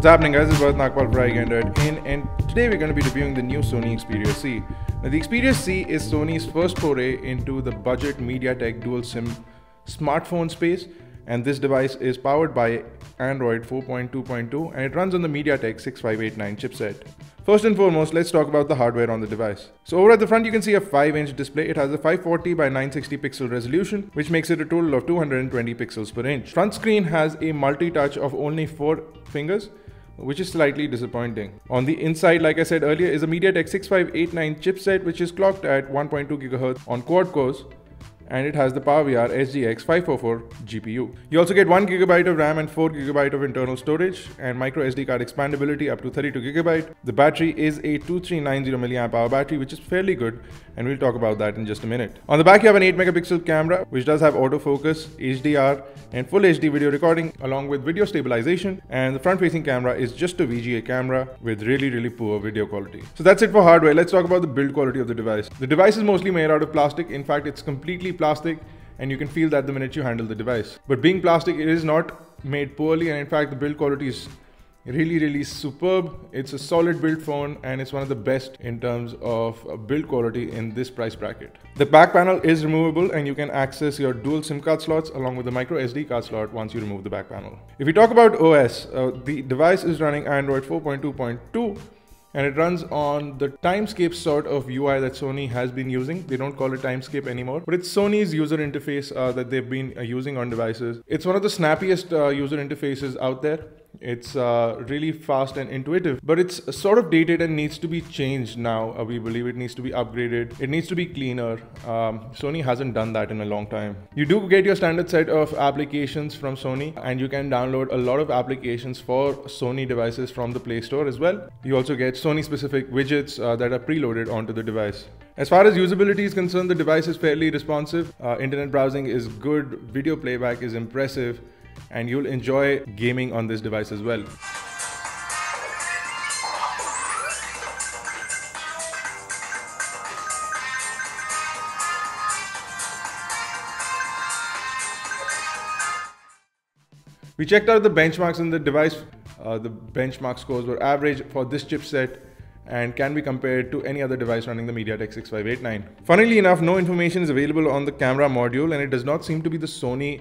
What's happening, guys? This is Bharat Nagpal for iGander.in, and today we're going to be reviewing the new Sony Xperia C. Now, the Xperia C is Sony's first foray into the budget MediaTek dual SIM smartphone space, and this device is powered by Android 4.2.2 and it runs on the MediaTek 6589 chipset. First and foremost, let's talk about the hardware on the device. So over at the front you can see a 5-inch display. It has a 540 by 960 pixel resolution, which makes it a total of 220 pixels per inch. Front screen has a multi-touch of only 4 fingers, which is slightly disappointing. On the inside, like I said earlier, is a MediaTek 6589 chipset, which is clocked at 1.2 GHz on quad cores, and it has the PowerVR SGX 544 GPU. You also get 1 GB of RAM and 4 GB of internal storage and micro SD card expandability up to 32 GB. The battery is a 2390 mAh battery, which is fairly good, and we'll talk about that in just a minute. On the back you have an 8 megapixel camera, which does have autofocus, HDR and full HD video recording along with video stabilization, and the front facing camera is just a VGA camera with really poor video quality. So that's it for hardware. Let's talk about the build quality of the device. The device is mostly made out of plastic. In fact, it's completely plastic, and you can feel that the minute you handle the device. But being plastic, it is not made poorly, and in fact the build quality is really superb. It's a solid build phone, and it's one of the best in terms of build quality in this price bracket. The back panel is removable, and you can access your dual SIM card slots along with the micro SD card slot once you remove the back panel. If we talk about OS, the device is running Android 4.2.2, and it runs on the Timescape sort of UI that Sony has been using. They don't call it Timescape anymore, but it's Sony's user interface that they've been using on devices. It's one of the snappiest user interfaces out there. It's really fast and intuitive, but it's sort of dated and needs to be changed now. We believe it needs to be upgraded. It needs to be cleaner. Sony hasn't done that in a long time. You do get your standard set of applications from Sony, and you can download a lot of applications for Sony devices from the Play Store as well. You also get Sony specific widgets that are preloaded onto the device. As far as usability is concerned, the device is fairly responsive. Internet browsing is good, video playback is impressive, and you'll enjoy gaming on this device as well. We checked out the benchmarks in the device. The benchmark scores were average for this chipset and can be compared to any other device running the MediaTek 6589. Funnily enough, no information is available on the camera module, and it does not seem to be the Sony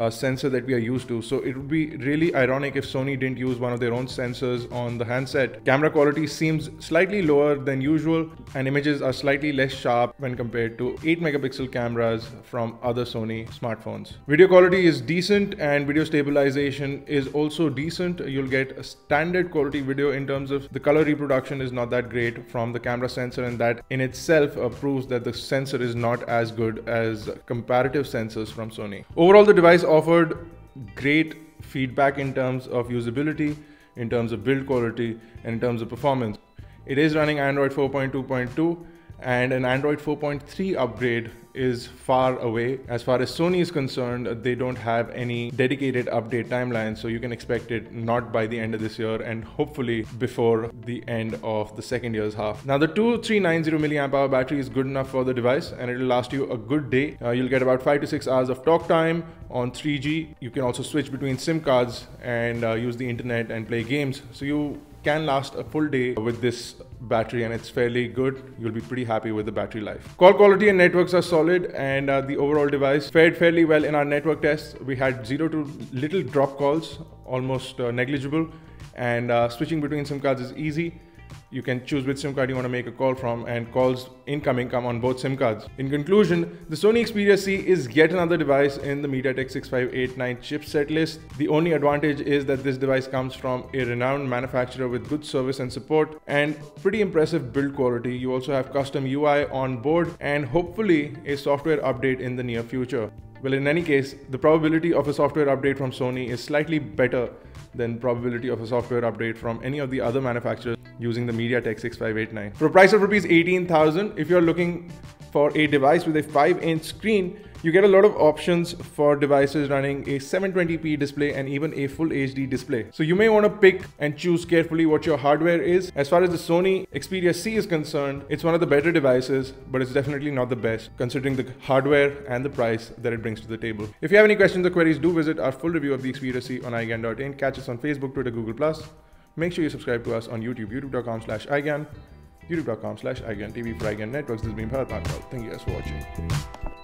sensor that we are used to. So it would be really ironic if Sony didn't use one of their own sensors on the handset. Camera quality seems slightly lower than usual, and images are slightly less sharp when compared to 8 megapixel cameras from other Sony smartphones. Video quality is decent, and video stabilization is also decent. You'll get a standard quality video in terms of the color reproduction is not that great from the camera sensor, and that in itself proves that the sensor is not as good as comparative sensors from Sony. Overall, the device offered great feedback in terms of usability, in terms of build quality, and in terms of performance. It is running Android 4.2.2, and an Android 4.3 upgrade is far away. As far as Sony is concerned, they don't have any dedicated update timeline, so you can expect it not by the end of this year, and hopefully before the end of the second year's half. Now, the 2390 mAh battery is good enough for the device, and it will last you a good day. You'll get about 5 to 6 hours of talk time on 3G. You can also switch between SIM cards and use the internet and play games. So you can last a full day with this battery, and it's fairly good. You'll be pretty happy with the battery life. Call quality and networks are solid, and the overall device fared fairly well in our network tests. We had 0 to little drop calls, almost negligible, and switching between SIM cards is easy. You can choose which SIM card you want to make a call from, and calls incoming come on both SIM cards. In conclusion, the Sony Xperia C is yet another device in the MediaTek 6589 chipset list. The only advantage is that this device comes from a renowned manufacturer with good service and support and pretty impressive build quality. You also have custom UI on board and hopefully a software update in the near future. Well, in any case, the probability of a software update from Sony is slightly better than probability of a software update from any of the other manufacturers using the MediaTek 6589. For a price of rupees 18,000, if you're looking for a device with a 5-inch screen, you get a lot of options for devices running a 720p display and even a full HD display. So you may want to pick and choose carefully what your hardware is. As far as the Sony Xperia C is concerned, it's one of the better devices, but it's definitely not the best considering the hardware and the price that it brings to the table. If you have any questions or queries, do visit our full review of the Xperia C on iGander.in. Catch us on Facebook, Twitter, Google+. Make sure you subscribe to us on YouTube, youtube.com/iGyan, youtube.com/iGyanTV for iGyan Networks. This has been Bharat Nagpal. Thank you guys for watching.